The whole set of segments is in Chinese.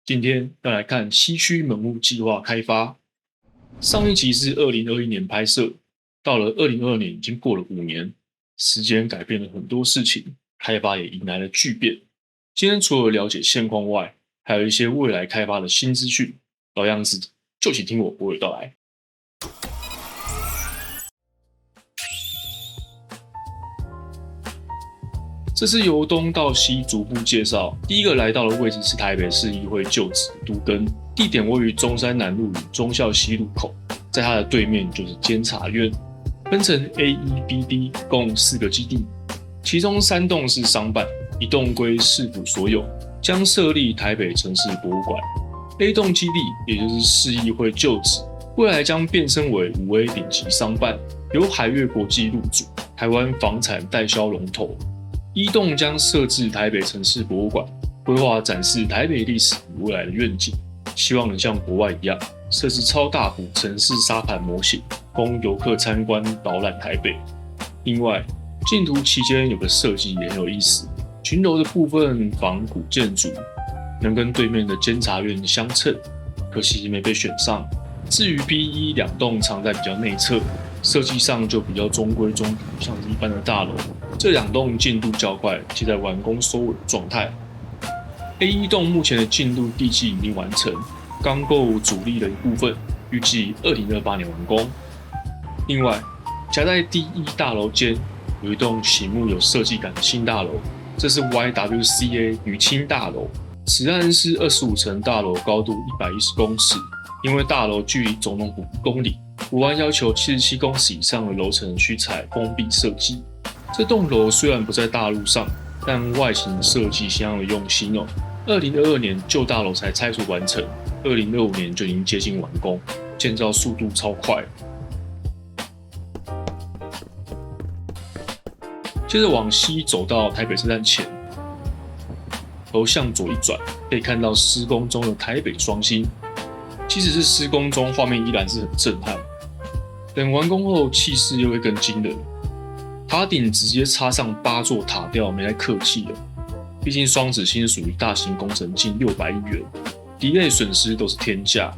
今天要来看西区门户计划开发。上一集是2021年拍摄，到了2022年已经过了5年，时间改变了很多事情，开发也迎来了巨变。今天除了了解现况外，还有一些未来开发的新资讯。老样子，就请听我娓娓道来。这是由东到西逐步介绍。第一个来到的位置是台北市议会旧址都更，地点位于中山南路与忠孝西路口，在它的对面就是监察院。分成 A、E、B、D 共4个基地，其中3栋是商办，1栋归市府所有，将设立台北城市博物馆。A 栋基地也就是市议会旧址，未来将变身为5A 顶级商办，由海悦国际入主，台湾房产代销龙头。一栋将设置台北城市博物馆，规划展示台北历史与未来的愿景，希望能像国外一样设置超大幅城市沙盘模型，供游客参观导览台北。另外，竞图期间有个设计也很有意思，群楼的部分仿古建筑，能跟对面的监察院相称，可惜没被选上。至于 B、E 2栋藏在比较内侧，设计上就比较中规中矩，像是一般的大楼。这2栋进度较快，且在完工收尾的状态。A1 栋目前的进度地基已经完成，钢构主力的一部分，预计2028年完工。另外，夹在 D1 大楼间有一栋醒目有设计感的新大楼，这是 YWCA 女青大楼。此案是25层大楼，高度110公尺。因为大楼距离总统府1公里，国安要求77公尺以上的楼层需采封闭设计。这栋楼虽然不在大路上，但外形设计相当的用心哦。2022年旧大楼才拆除完成，2025年就已经接近完工，建造速度超快。接着往西走到台北车站前，头向左一转，可以看到施工中的台北双星。即使是施工中，画面依然是很震撼。等完工后，气势又会更惊人。塔顶直接插上8座塔吊，没太客气了。毕竟双子星属于大型工程，近600亿元，delay 损失都是天价。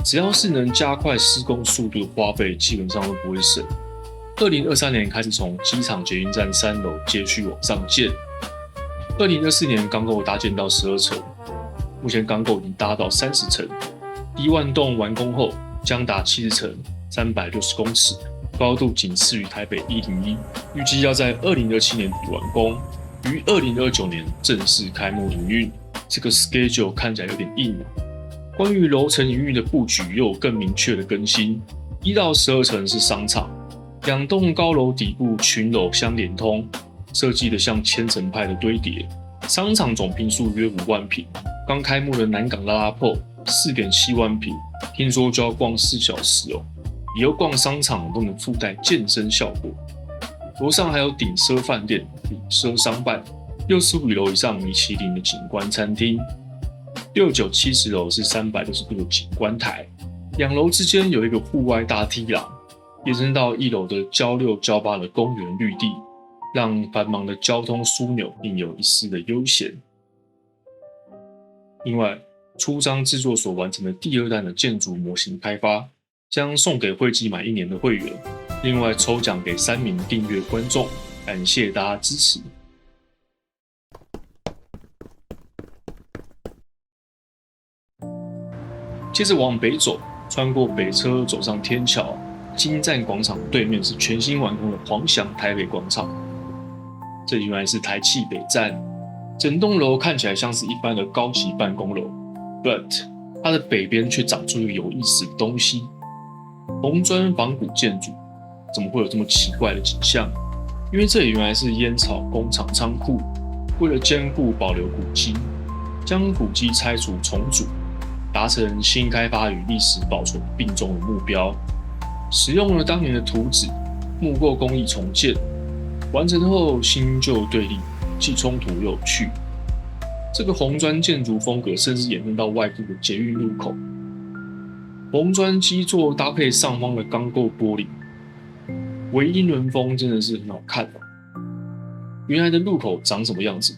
只要是能加快施工速度的花费，基本上都不会省。2023年开始从机场捷运站3楼接续往上建，2024年钢构搭建到12层，目前钢构已经搭到30层。第1栋完工后将达70层，360公尺，高度仅次于台北101，预计要在2027年底完工，于2029年正式开幕营运。这个 schedule 看起来有点硬。关于楼层营运的布局又有更明确的更新，1到12层是商场，2栋高楼底部群楼相连通，设计的像千层派的堆叠。商场总坪数约5万坪，刚开幕的南港拉拉铺4.7万坪，听说就要逛4小时哦。以后逛商场都能附带健身效果。楼上还有顶奢饭店、顶奢商办，65楼以上米其林的景观餐厅，69、70楼是360度的景观台。2楼之间有一个户外大梯廊，延伸到1楼的交6、交8的公园绿地，让繁忙的交通枢纽另有一丝的悠闲。另外，初章制作所完成的第2弹的建筑模型开发，将送给会期满1年的会员，另外抽奖给3名订阅观众，感谢大家支持。接着往北走，穿过北车走上天桥，金站广场对面是全新完工的皇翔台北广场。这原来是台企北站，整栋楼看起来像是一般的高级办公楼。But 它的北边却长出一个有意思的东西，红砖仿古建筑，怎么会有这么奇怪的景象？因为这里原来是烟草工厂仓库，为了兼顾保留古迹，将古迹拆除重组，达成新开发与历史保存并重的目标。使用了当年的图纸，木构工艺重建，完成后新旧对立，既冲突又有趣。这个红砖建筑风格甚至演变到外部的捷运入口，红砖基座搭配上方的钢构玻璃，微英伦风真的是很好看哦。原来的入口长什么样子？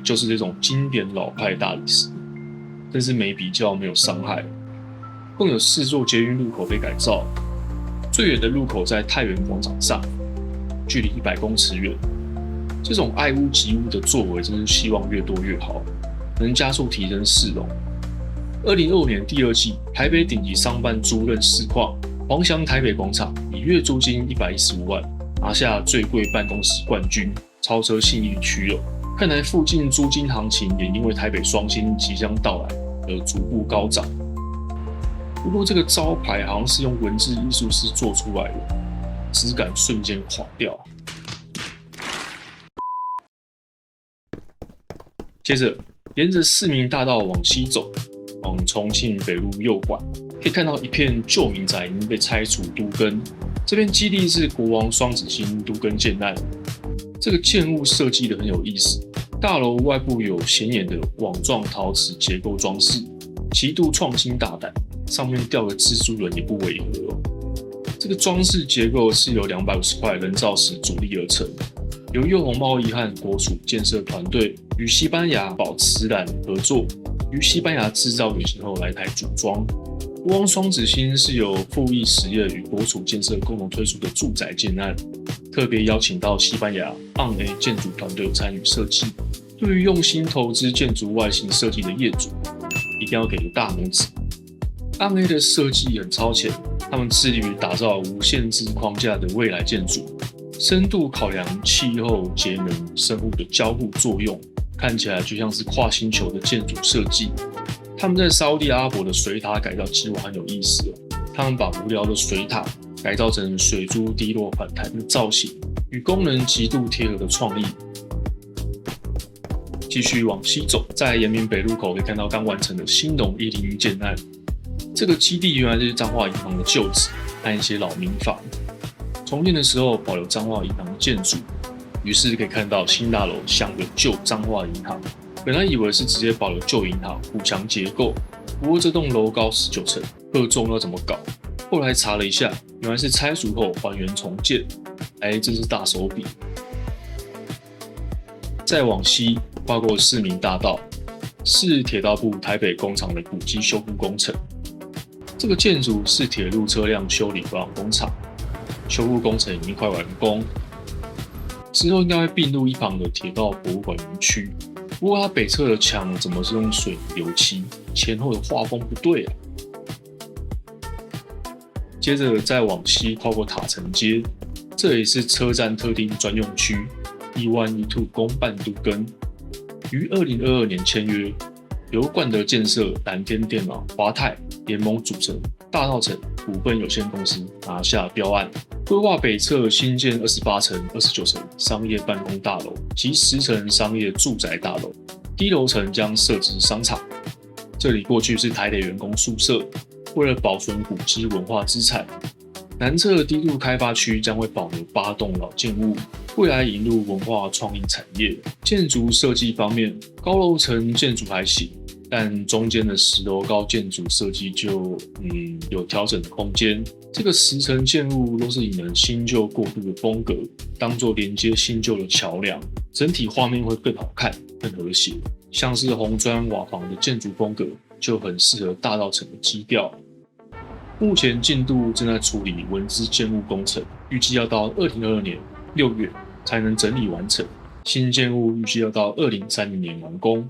就是这种经典老派大理石，但是没比较没有伤害。共有4座捷运路口被改造，最远的路口在太原广场上，距离100公尺远。这种爱屋及乌的作为，真是希望越多越好，能加速提升市容。2025年第2季，台北顶级商办租赁市况，皇翔台北广场以月租金115万拿下最贵办公室冠军，超车信义区了。看来附近租金行情也因为台北双星即将到来而逐步高涨。不过这个招牌好像是用文字艺术师做出来的，质感瞬间垮掉。接着沿着市民大道往西走，往重庆北路右拐，可以看到一片旧民宅已经被拆除都更。这边基地是国王双子星都更建案。这个建物设计的很有意思，大楼外部有显眼的网状陶瓷结构装饰，极度创新大胆，上面吊的蜘蛛人也不违和哦。这个装饰结构是由250块人造石组立而成，由幼鸿贸易和国土建设团队与西班牙宝瓷染合作，于西班牙制造旅行后来台组装。国王双子星是由富益实业与国土建设共同推出的住宅建案，特别邀请到西班牙 ON-A 建筑团队参与设计。对于用心投资建筑外形设计的业主，一定要给个大拇指。ON-A 的设计很超前，他们致力于打造无限制框架的未来建筑，深度考量气候、节能、生物的交互作用，看起来就像是跨星球的建筑设计。他们在沙烏地阿拉伯的水塔改造计划很有意思哦，他们把无聊的水塔改造成水珠滴落反弹的造型，与功能极度贴合的创意。继续往西走，在延平北路口可以看到刚完成的兴隆101建案。这个基地原来是彰化银行的旧址和一些老民房，重建的时候保留彰化银行的建筑，于是可以看到新大楼像个旧彰化银行。本来以为是直接保留旧银行补强结构，不过这栋楼高19层，荷重要怎么搞？后来查了一下，原来是拆除后还原重建，真是大手笔。再往西，跨过市民大道，是铁道部台北工厂的古迹修复工程。这个建筑是铁路车辆修理保养工厂，修复工程已经快完工，之后应该会并入一旁的铁道博物馆园区。不过它北侧的墙怎么是用水油漆？前后的画风不对啊！接着再往西跨过塔城街，这里是车站特定专用区，E1、E2公办都更，于2022年签约，由冠德建设、蓝天电脑、华泰联盟组成大稻埕股份有限公司拿下标案，规划北侧新建28层、29层商业办公大楼及10层商业住宅大楼，低楼层将设置商场。这里过去是台铁员工宿舍，为了保存古迹文化资产，南侧的低度开发区将会保留8栋老建物，未来引入文化创意产业。建筑设计方面，高楼层建筑还行，但中间的10楼高建筑设计就有调整的空间。这个10层建物都是以能新旧过渡的风格，当作连接新旧的桥梁，整体画面会更好看、更和谐。像是红砖瓦房的建筑风格就很适合大稻埕的基调。目前进度正在处理文资建物工程，预计要到2022年6月才能整理完成。新建物预计要到2030年完工。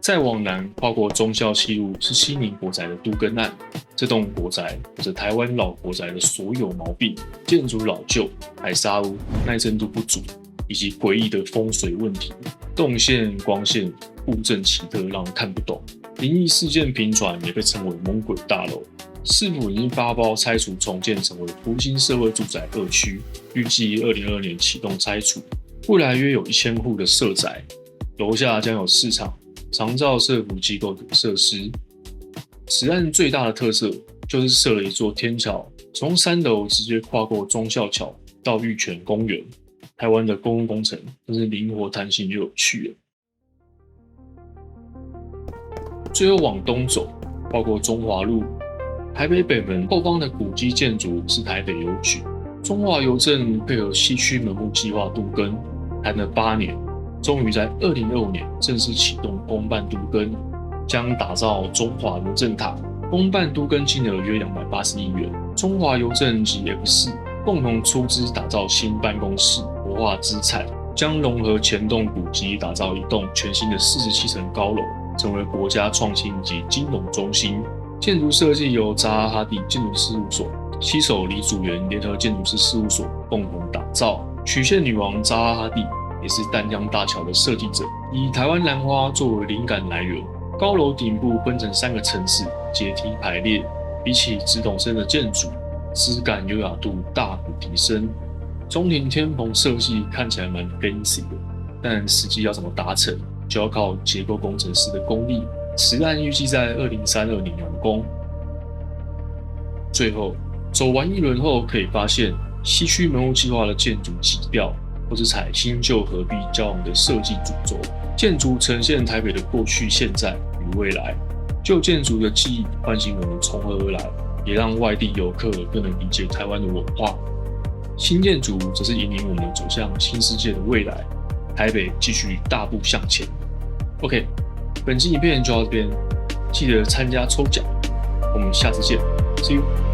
再往南跨过忠孝西路是西宁国宅的都更案，这栋国宅有着台湾老国宅的所有毛病，建筑老旧、海砂屋、耐震度不足，以及诡异的风水问题，动线、光线布阵奇特，让人看不懂。灵异事件频传，也被称为猛鬼大楼。市府已经发包拆除重建，成为福兴社会住宅2区，预计2022年启动拆除。未来约有1000户的社宅，楼下将有市场、长照社福机构等设施。此案最大的特色就是设了一座天桥，从3楼直接跨过忠孝桥到玉泉公园。台湾的公共工程真是灵活弹性又有趣了。最后往东走，跨过中华路，台北北门后方的古迹建筑是台北邮局。中华邮政配合西区门户计划都更，谈了8年，终于在2025年正式启动公办都更，将打造中华邮政塔。公办都更金额约280亿元，中华邮政及 F4共同出资打造新办公室，活化资产，将融合前栋古迹，打造一栋全新的47层高楼，成为国家创新及金融中心。建筑设计由扎哈·哈蒂建筑事务所、西首李祖原联合建筑师事务所共同打造。曲线女王扎哈·哈蒂也是淡江大桥的设计者，以台湾兰花作为灵感来源。高楼顶部分成3个层次，阶梯排列，比起直筒式的建筑，质感优雅度大幅提升。中庭天棚设计看起来蛮 fancy 的，但实际要怎么达成，就要靠结构工程师的功力。此案预计在2032年完工。最后，走完一轮后，可以发现西区门户计划的建筑基调，或是采新旧合璧交融的设计主轴。建筑呈现台北的过去、现在与未来，旧建筑的记忆唤醒我们从何而来，也让外地游客更能理解台湾的文化。新建筑则是引领我们走向新世界的未来，台北继续大步向前。OK， 本期影片就到这边，记得参加抽奖，我们下次见 ，See you。